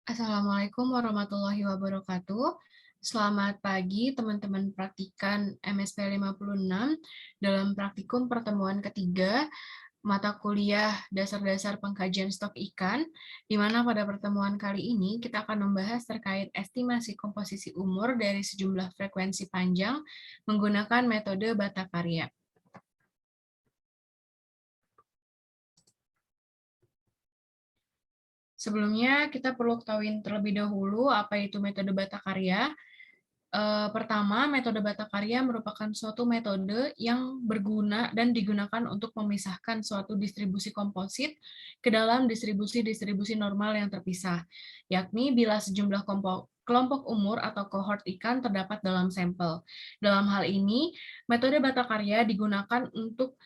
Assalamualaikum warahmatullahi wabarakatuh. Selamat pagi teman-teman praktikan MSP 56 dalam praktikum pertemuan ketiga mata kuliah dasar-dasar pengkajian stok ikan, di mana pada pertemuan kali ini kita akan membahas terkait estimasi komposisi umur dari sejumlah frekuensi panjang menggunakan metode bata karya. Sebelumnya, kita perlu ketahui terlebih dahulu apa itu metode bata karya. Pertama, metode bata karya merupakan suatu metode yang berguna dan digunakan untuk memisahkan suatu distribusi komposit ke dalam distribusi-distribusi normal yang terpisah, yakni bila sejumlah kelompok umur atau kohort ikan terdapat dalam sampel. Dalam hal ini, metode bata karya digunakan untuk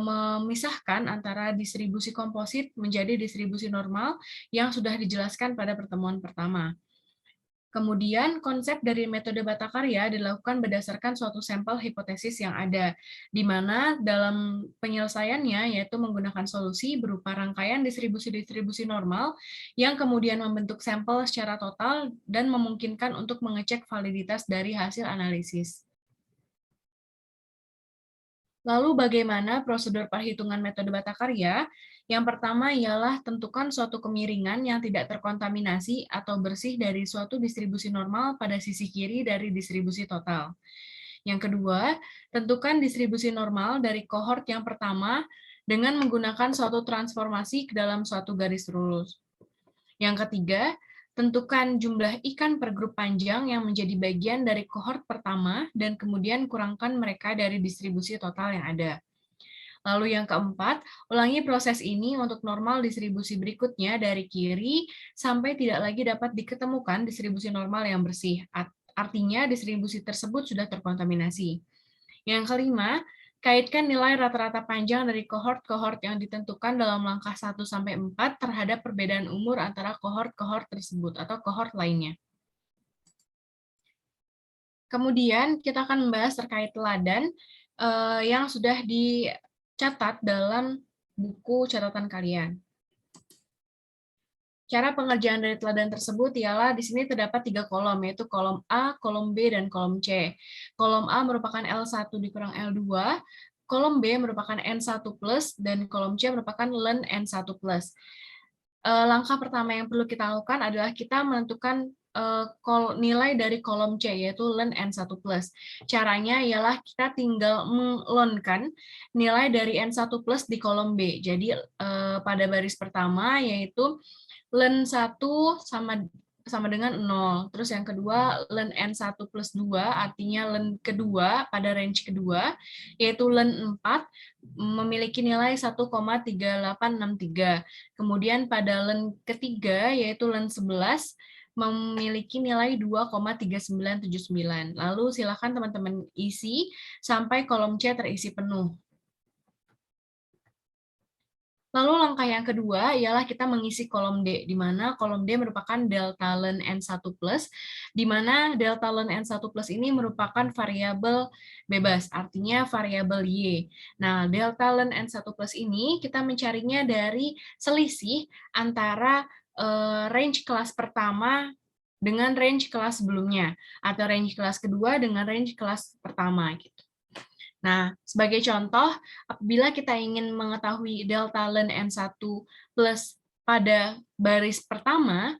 memisahkan antara distribusi komposit menjadi distribusi normal yang sudah dijelaskan pada pertemuan pertama. Kemudian, konsep dari metode bata karya dilakukan berdasarkan suatu sampel hipotesis yang ada, di mana dalam penyelesaiannya yaitu menggunakan solusi berupa rangkaian distribusi-distribusi normal yang kemudian membentuk sampel secara total dan memungkinkan untuk mengecek validitas dari hasil analisis. Lalu bagaimana prosedur perhitungan metode bata karya? Yang pertama ialah tentukan suatu kemiringan yang tidak terkontaminasi atau bersih dari suatu distribusi normal pada sisi kiri dari distribusi total. Yang kedua, tentukan distribusi normal dari kohort yang pertama dengan menggunakan suatu transformasi ke dalam suatu garis lurus. Yang ketiga, tentukan jumlah ikan per grup panjang yang menjadi bagian dari kohort pertama dan kemudian kurangkan mereka dari distribusi total yang ada. Lalu yang keempat, ulangi proses ini untuk normal distribusi berikutnya dari kiri sampai tidak lagi dapat diketemukan distribusi normal yang bersih. Artinya distribusi tersebut sudah terkontaminasi. Yang kelima, kaitkan nilai rata-rata panjang dari kohort-kohort yang ditentukan dalam langkah 1-4 terhadap perbedaan umur antara kohort-kohort tersebut atau kohort lainnya. Kemudian kita akan membahas terkait teladan yang sudah dicatat dalam buku catatan kalian. Cara pengerjaan dari teladan tersebut ialah di sini terdapat 3 kolom, yaitu kolom A, kolom B, dan kolom C. Kolom A merupakan L1 dikurang L2, kolom B merupakan N1+, dan kolom C merupakan ln N1+. Langkah pertama yang perlu kita lakukan adalah kita menentukan nilai dari kolom C, yaitu ln N1+. Caranya ialah kita tinggal menglonkan nilai dari N1+ di kolom B. Jadi pada baris pertama yaitu ln 1 sama dengan 0. Terus yang kedua, ln N1 plus 2, artinya ln kedua pada range kedua, yaitu ln 4, memiliki nilai 1,3863. Kemudian pada ln ketiga, yaitu ln 11, memiliki nilai 2,3979. Lalu silakan teman-teman isi sampai kolom C terisi penuh. Lalu langkah yang kedua ialah kita mengisi kolom D, di mana kolom D merupakan delta ln N1+, di mana delta ln N1+ ini merupakan variabel bebas, artinya variabel Y. Nah, delta ln N1+ ini kita mencarinya dari selisih antara range kelas pertama dengan range kelas sebelumnya, atau range kelas kedua dengan range kelas pertama, gitu. Nah, sebagai contoh, apabila kita ingin mengetahui delta ln N1 plus pada baris pertama,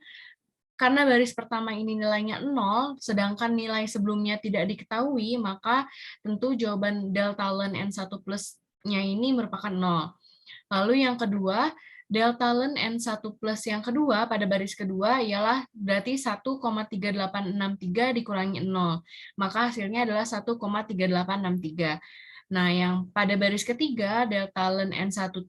karena baris pertama ini nilainya 0, sedangkan nilai sebelumnya tidak diketahui, maka tentu jawaban delta ln N1 plus-nya ini merupakan 0. Lalu yang kedua, delta ln N1 plus yang kedua pada baris kedua ialah berarti 1,3863 dikurangi 0. Maka hasilnya adalah 1,3863. Nah, yang pada baris ketiga, delta ln N1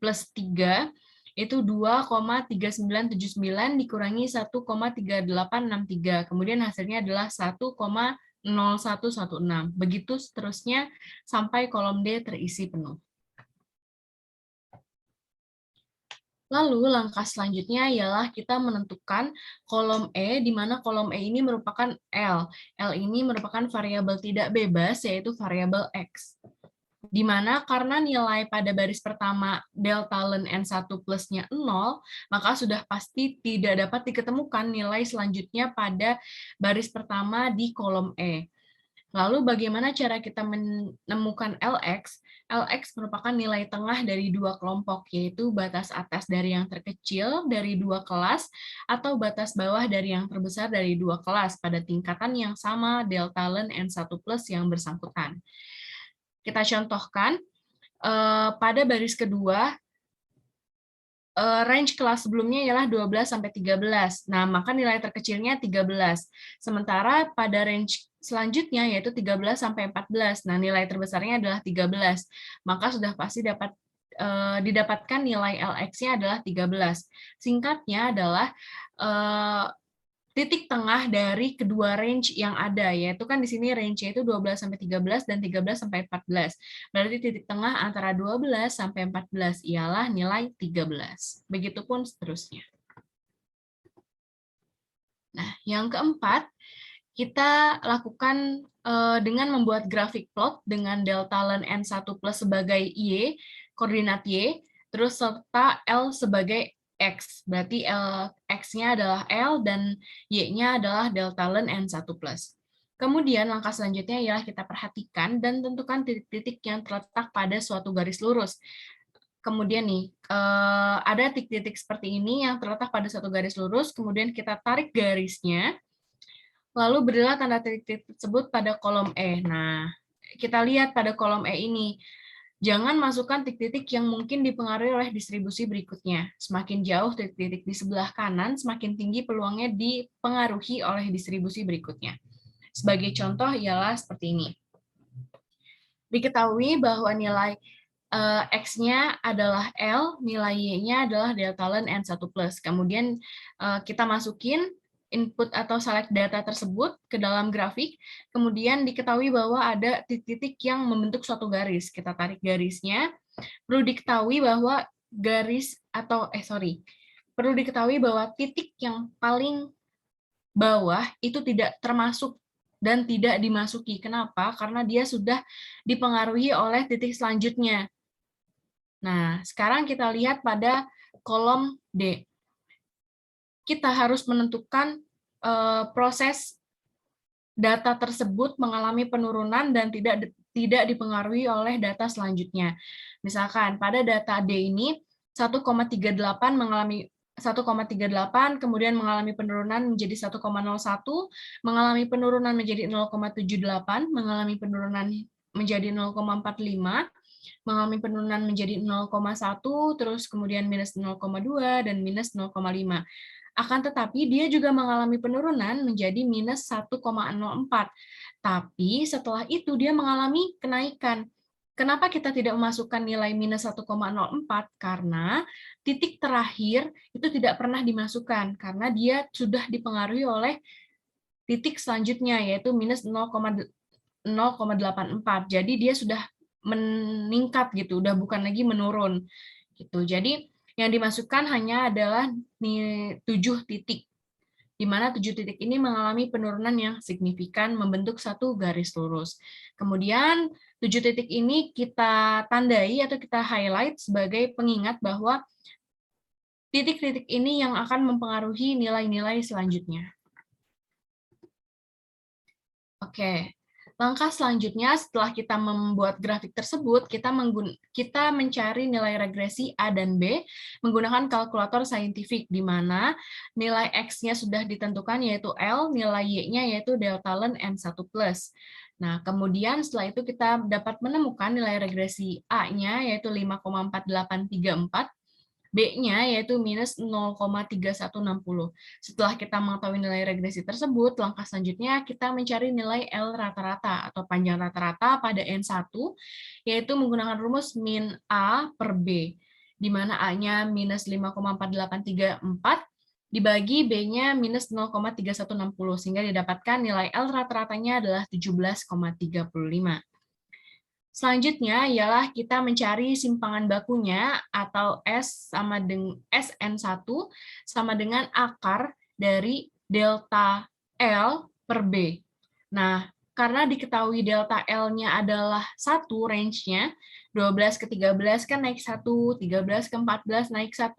plus 3 itu 2,3979 dikurangi 1,3863. Kemudian hasilnya adalah 1,0116. Begitu seterusnya sampai kolom D terisi penuh. Lalu langkah selanjutnya ialah kita menentukan kolom E, di mana kolom E ini merupakan L. L ini merupakan variabel tidak bebas, yaitu variabel X. di mana karena nilai pada baris pertama delta ln N1 plusnya 0, maka sudah pasti tidak dapat diketemukan nilai selanjutnya pada baris pertama di kolom E. Lalu bagaimana cara kita menemukan LX? LX merupakan nilai tengah dari dua kelompok, yaitu batas atas dari yang terkecil dari dua kelas atau batas bawah dari yang terbesar dari dua kelas pada tingkatan yang sama delta ln N1 plus yang bersangkutan. Kita contohkan, pada baris kedua, range kelas sebelumnya ialah 12 sampai 13. Nah, maka nilai terkecilnya 13. Sementara pada range selanjutnya yaitu 13 sampai 14. Nah, nilai terbesarnya adalah 13. Maka sudah pasti didapatkan nilai LX-nya adalah 13. Singkatnya adalah titik tengah dari kedua range yang ada, yaitu kan di sini range-nya itu 12 sampai 13 dan 13 sampai 14. Berarti titik tengah antara 12 sampai 14 ialah nilai 13. Begitupun seterusnya. Nah, yang keempat, kita lakukan dengan membuat grafik plot dengan delta ln N1 plus sebagai Y, koordinat Y, terus serta L sebagai X. Berarti X-nya adalah L dan Y-nya adalah delta ln N1 plus. Kemudian langkah selanjutnya ialah kita perhatikan dan tentukan titik-titik yang terletak pada suatu garis lurus. Kemudian nih, ada titik-titik seperti ini yang terletak pada suatu garis lurus, kemudian kita tarik garisnya, lalu berilah tanda titik tersebut pada kolom E. Nah, kita lihat pada kolom E ini, jangan masukkan titik-titik yang mungkin dipengaruhi oleh distribusi berikutnya. Semakin jauh titik-titik di sebelah kanan, semakin tinggi peluangnya dipengaruhi oleh distribusi berikutnya. Sebagai contoh ialah seperti ini. Diketahui bahwa nilai X-nya adalah L, nilai Y-nya adalah delta ln N1 plus. Kemudian kita masukin input atau select data tersebut ke dalam grafik, kemudian diketahui bahwa ada titik-titik yang membentuk suatu garis. Kita tarik garisnya. Perlu diketahui bahwa perlu diketahui bahwa titik yang paling bawah itu tidak termasuk dan tidak dimasuki. Kenapa? Karena dia sudah dipengaruhi oleh titik selanjutnya. Nah, sekarang kita lihat pada kolom D. Kita harus menentukan proses data tersebut mengalami penurunan dan tidak dipengaruhi oleh data selanjutnya. Misalkan pada data D ini 1,38 mengalami 1,38, kemudian mengalami penurunan menjadi 1,01, mengalami penurunan menjadi 0,78, mengalami penurunan menjadi 0,45, mengalami penurunan menjadi 0,1, terus kemudian minus 0,2, dan minus 0,5. Akan tetapi dia juga mengalami penurunan menjadi minus 1,04. Tapi setelah itu dia mengalami kenaikan. Kenapa kita tidak memasukkan nilai minus 1,04? Karena titik terakhir itu tidak pernah dimasukkan, karena dia sudah dipengaruhi oleh titik selanjutnya, yaitu minus 0,84. Jadi dia sudah meningkat gitu, udah bukan lagi menurun gitu. Jadi yang dimasukkan hanya adalah 7 titik, di mana 7 titik ini mengalami penurunan yang signifikan membentuk satu garis lurus. Kemudian 7 titik ini kita tandai atau kita highlight sebagai pengingat bahwa titik-titik ini yang akan mempengaruhi nilai-nilai selanjutnya. Oke. Langkah selanjutnya setelah kita membuat grafik tersebut, kita mencari nilai regresi A dan B menggunakan kalkulator saintifik, di mana nilai X-nya sudah ditentukan yaitu L, nilai Y-nya yaitu delta ln N1 plus. Nah, kemudian setelah itu kita dapat menemukan nilai regresi A-nya yaitu 5,4834, B-nya yaitu minus 0,3160. Setelah kita mengetahui nilai regresi tersebut, langkah selanjutnya kita mencari nilai L rata-rata atau panjang rata-rata pada N1, yaitu menggunakan rumus min A per B, di mana A-nya minus 5,4834, dibagi B-nya minus 0,3160, sehingga didapatkan nilai L rata-ratanya adalah 17,35. Selanjutnya ialah kita mencari simpangan bakunya atau Sn1 sama dengan akar dari delta L per B. Nah, karena diketahui delta L-nya adalah 1 range-nya, 12 ke 13 kan naik 1, 13 ke 14 naik 1,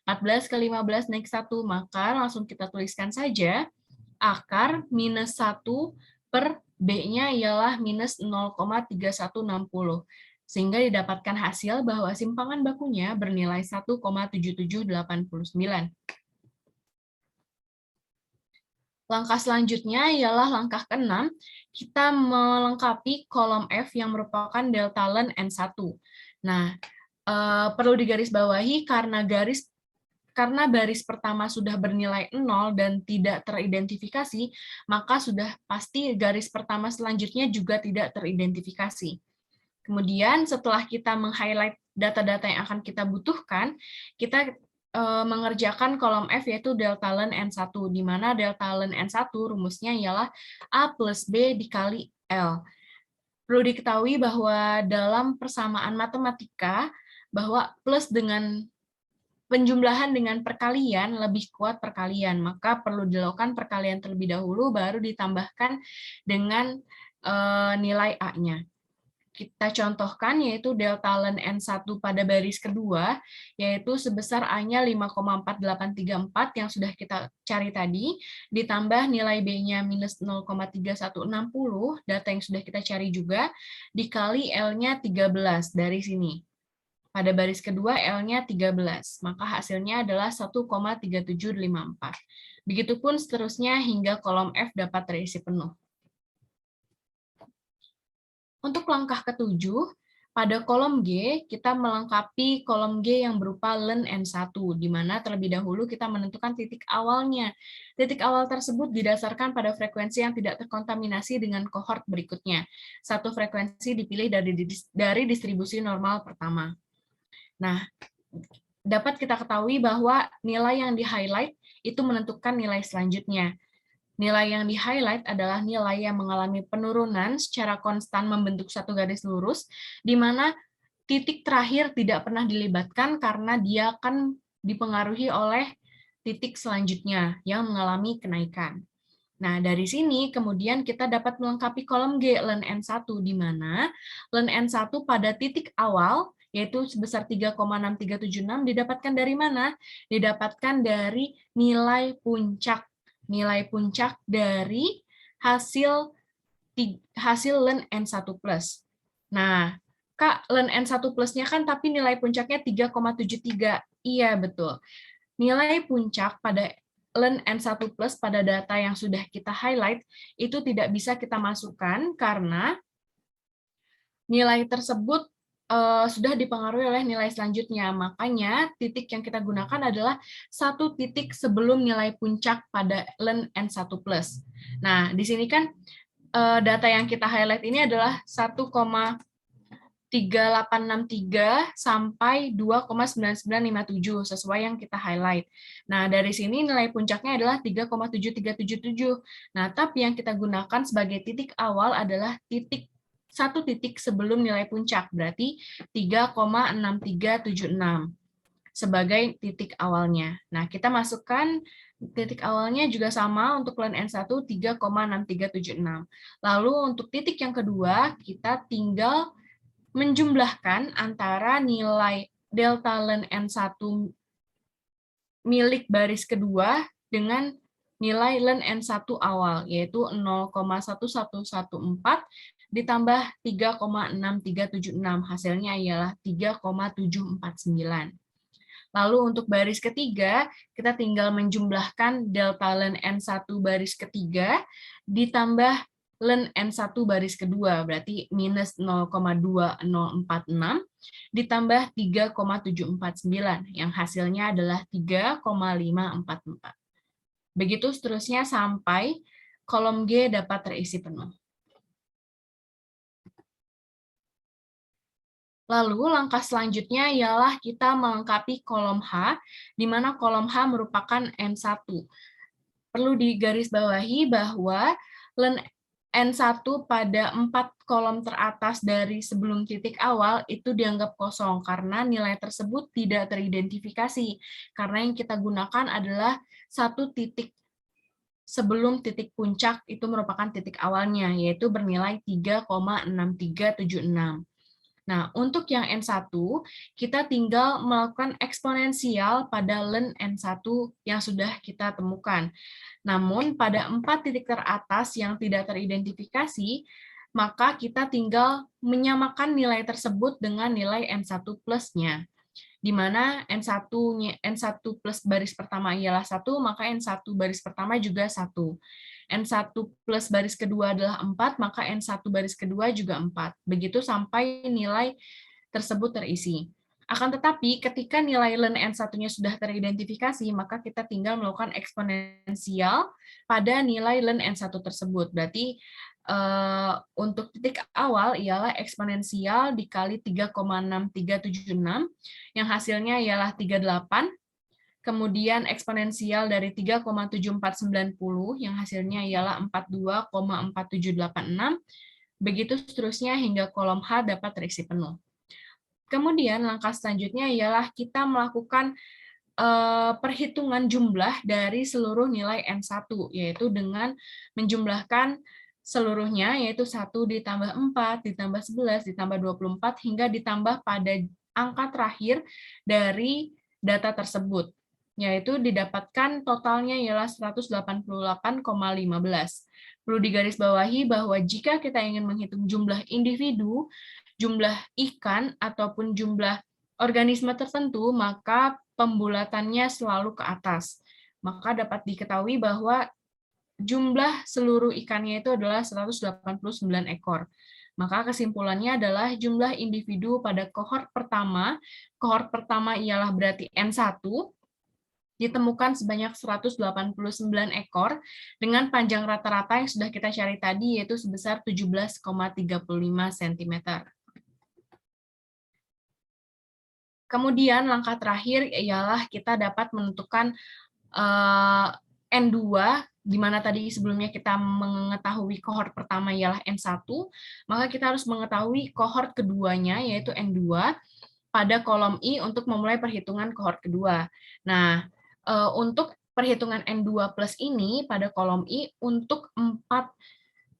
14 ke 15 naik 1, maka langsung kita tuliskan saja akar minus 1 per B-nya ialah minus 0,3160. Sehingga didapatkan hasil bahwa simpangan bakunya bernilai 1,7789. Langkah selanjutnya ialah langkah ke-6, kita melengkapi kolom F yang merupakan delta ln N1. Nah, perlu digarisbawahi karena baris pertama sudah bernilai 0 dan tidak teridentifikasi, maka sudah pasti garis pertama selanjutnya juga tidak teridentifikasi. Kemudian setelah kita meng-highlight data-data yang akan kita butuhkan, kita mengerjakan kolom F yaitu delta ln N1, di mana delta ln N1 rumusnya ialah A plus B dikali L. Perlu diketahui bahwa dalam persamaan matematika, bahwa plus dengan penjumlahan dengan perkalian lebih kuat perkalian, maka perlu dilakukan perkalian terlebih dahulu, baru ditambahkan dengan nilai A-nya. Kita contohkan yaitu delta ln N1 pada baris kedua, yaitu sebesar A-nya 5,4834 yang sudah kita cari tadi, ditambah nilai B-nya minus 0,3160, data yang sudah kita cari juga, dikali L-nya 13 dari sini. Pada baris kedua L-nya 13, maka hasilnya adalah 1,3754. Begitupun seterusnya hingga kolom F dapat terisi penuh. Untuk langkah ketujuh, pada kolom G, kita melengkapi kolom G yang berupa ln N1, di mana terlebih dahulu kita menentukan titik awalnya. Titik awal tersebut didasarkan pada frekuensi yang tidak terkontaminasi dengan kohort berikutnya. Satu frekuensi dipilih dari distribusi normal pertama. Nah, dapat kita ketahui bahwa nilai yang di-highlight itu menentukan nilai selanjutnya. Nilai yang di-highlight adalah nilai yang mengalami penurunan secara konstan membentuk satu garis lurus, di mana titik terakhir tidak pernah dilibatkan karena dia akan dipengaruhi oleh titik selanjutnya yang mengalami kenaikan. Nah, dari sini kemudian kita dapat melengkapi kolom G ln N1, di mana ln N1 pada titik awal, yaitu sebesar 3,6376, didapatkan dari mana? Didapatkan dari nilai puncak. Nilai puncak dari hasil ln N1+. Nah, Kak, ln N1 plusnya kan tapi nilai puncaknya 3,73. Iya, betul. Nilai puncak pada ln N1 plus pada data yang sudah kita highlight itu tidak bisa kita masukkan karena nilai tersebut sudah dipengaruhi oleh nilai selanjutnya. Makanya titik yang kita gunakan adalah satu titik sebelum nilai puncak pada ln N1+. Nah, di sini kan data yang kita highlight ini adalah 1,3863 sampai 2,9957 sesuai yang kita highlight. Nah, dari sini nilai puncaknya adalah 3,7377. Nah, tapi yang kita gunakan sebagai titik awal adalah satu titik sebelum nilai puncak, berarti 3,6376 sebagai titik awalnya. Nah, kita masukkan titik awalnya juga sama untuk ln N1 3,6376. Lalu untuk titik yang kedua, kita tinggal menjumlahkan antara nilai delta ln N1 milik baris kedua dengan nilai ln N1 awal, yaitu 0,1114 ditambah 3,6376. Hasilnya ialah 3,749. Lalu untuk baris ketiga, kita tinggal menjumlahkan delta ln N1 baris ketiga ditambah ln N1 baris kedua, berarti minus 0,2046 ditambah 3,749, yang hasilnya adalah 3,544. Begitu seterusnya sampai kolom G dapat terisi penuh. Lalu langkah selanjutnya ialah kita melengkapi kolom H, di mana kolom H merupakan N1. Perlu digarisbawahi bahwa ln N1 pada 4 kolom teratas dari sebelum titik awal itu dianggap kosong karena nilai tersebut tidak teridentifikasi. Karena yang kita gunakan adalah satu titik sebelum titik puncak itu merupakan titik awalnya, yaitu bernilai 3,6376. Nah, untuk yang N1, kita tinggal melakukan eksponensial pada ln N1 yang sudah kita temukan. Namun, pada 4 titik teratas yang tidak teridentifikasi, maka kita tinggal menyamakan nilai tersebut dengan nilai N1 plus-nya. Di mana N1 plus baris pertama ialah 1, maka N1 baris pertama juga 1. N1 plus baris kedua adalah 4, maka N1 baris kedua juga 4. Begitu sampai nilai tersebut terisi. Akan tetapi, ketika nilai ln N1-nya sudah teridentifikasi, maka kita tinggal melakukan eksponensial pada nilai ln N1 tersebut. Berarti untuk titik awal ialah eksponensial dikali 3,6376, yang hasilnya ialah 38. Kemudian eksponensial dari 3,7490 yang hasilnya ialah 42,4786. Begitu seterusnya hingga kolom H dapat terisi penuh. Kemudian langkah selanjutnya ialah kita melakukan perhitungan jumlah dari seluruh nilai N1, yaitu dengan menjumlahkan seluruhnya, yaitu 1 ditambah 4, ditambah 11, ditambah 24, hingga ditambah pada angka terakhir dari data tersebut, yaitu didapatkan totalnya ialah 188,15. Perlu digarisbawahi bahwa jika kita ingin menghitung jumlah individu, jumlah ikan, ataupun jumlah organisme tertentu, maka pembulatannya selalu ke atas. Maka dapat diketahui bahwa jumlah seluruh ikannya itu adalah 189 ekor. Maka kesimpulannya adalah jumlah individu pada kohort pertama ialah berarti N1, ditemukan sebanyak 189 ekor dengan panjang rata-rata yang sudah kita cari tadi, yaitu sebesar 17,35 cm. Kemudian langkah terakhir ialah kita dapat menentukan N2, di mana tadi sebelumnya kita mengetahui kohort pertama ialah N1, maka kita harus mengetahui kohort keduanya, yaitu N2, pada kolom I untuk memulai perhitungan kohort kedua. Nah, untuk perhitungan N2 plus ini pada kolom I, untuk 4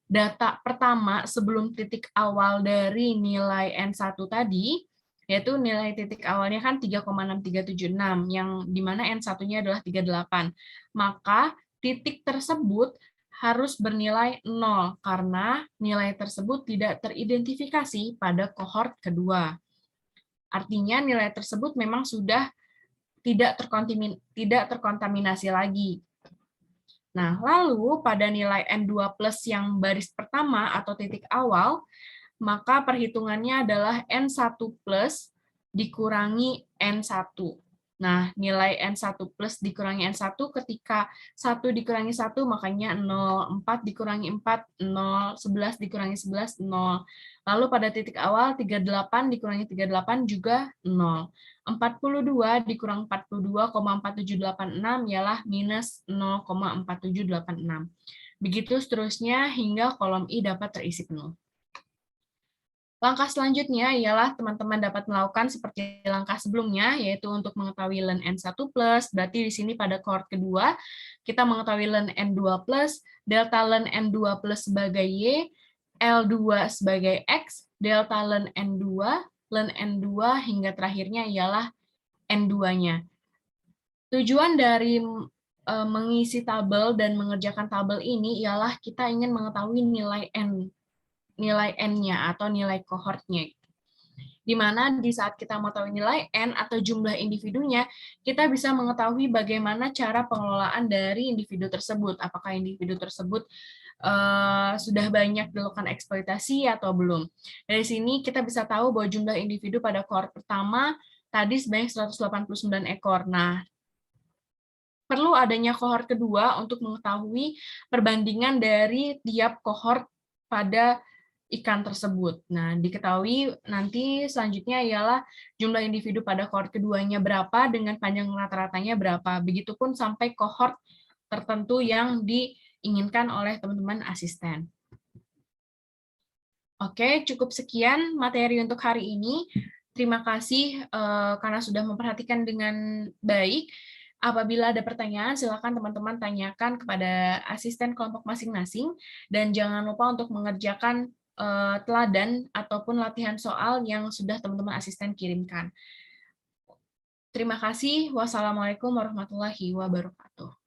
data pertama sebelum titik awal dari nilai N1 tadi, yaitu nilai titik awalnya kan 3,6376, yang dimana N1-nya adalah 38. Maka titik tersebut harus bernilai 0, karena nilai tersebut tidak teridentifikasi pada kohort kedua. Artinya nilai tersebut memang sudah tidak terkontaminasi lagi. Nah, lalu pada nilai N2 plus yang baris pertama atau titik awal, maka perhitungannya adalah N1 plus dikurangi N1. Nah, nilai N1 plus dikurangi N1 ketika 1 dikurangi 1, makanya 0, 4 dikurangi 4, 0, 11 dikurangi 11, 0. Lalu pada titik awal, 38 dikurangi 38 juga 0. 42 dikurang 42,4786 ialah minus 0,4786. Begitu seterusnya hingga kolom I dapat terisi penuh. Langkah selanjutnya ialah teman-teman dapat melakukan seperti langkah sebelumnya, yaitu untuk mengetahui ln N1+, berarti di sini pada kohort kedua, kita mengetahui ln N2+, delta ln N2+ sebagai Y, L2 sebagai X, delta ln N2, hingga terakhirnya ialah N2-nya. Tujuan dari mengisi tabel dan mengerjakan tabel ini ialah kita ingin mengetahui nilai N-nya atau nilai kohortnya. Di mana di saat kita mengetahui nilai N atau jumlah individunya, kita bisa mengetahui bagaimana cara pengelolaan dari individu tersebut. Apakah individu tersebut sudah banyak dilakukan eksploitasi atau belum. Dari sini kita bisa tahu bahwa jumlah individu pada kohort pertama tadi sebanyak 189 ekor. Nah, perlu adanya kohort kedua untuk mengetahui perbandingan dari tiap kohort pada ikan tersebut. Nah, diketahui nanti selanjutnya ialah jumlah individu pada kohort keduanya berapa dengan panjang rata-ratanya berapa. Begitupun sampai kohort tertentu yang diinginkan oleh teman-teman asisten. Oke, cukup sekian materi untuk hari ini. Terima kasih karena sudah memperhatikan dengan baik. Apabila ada pertanyaan, silakan teman-teman tanyakan kepada asisten kelompok masing-masing, dan jangan lupa untuk mengerjakan teladan ataupun latihan soal yang sudah teman-teman asisten kirimkan. Terima kasih. Wassalamualaikum warahmatullahi wabarakatuh.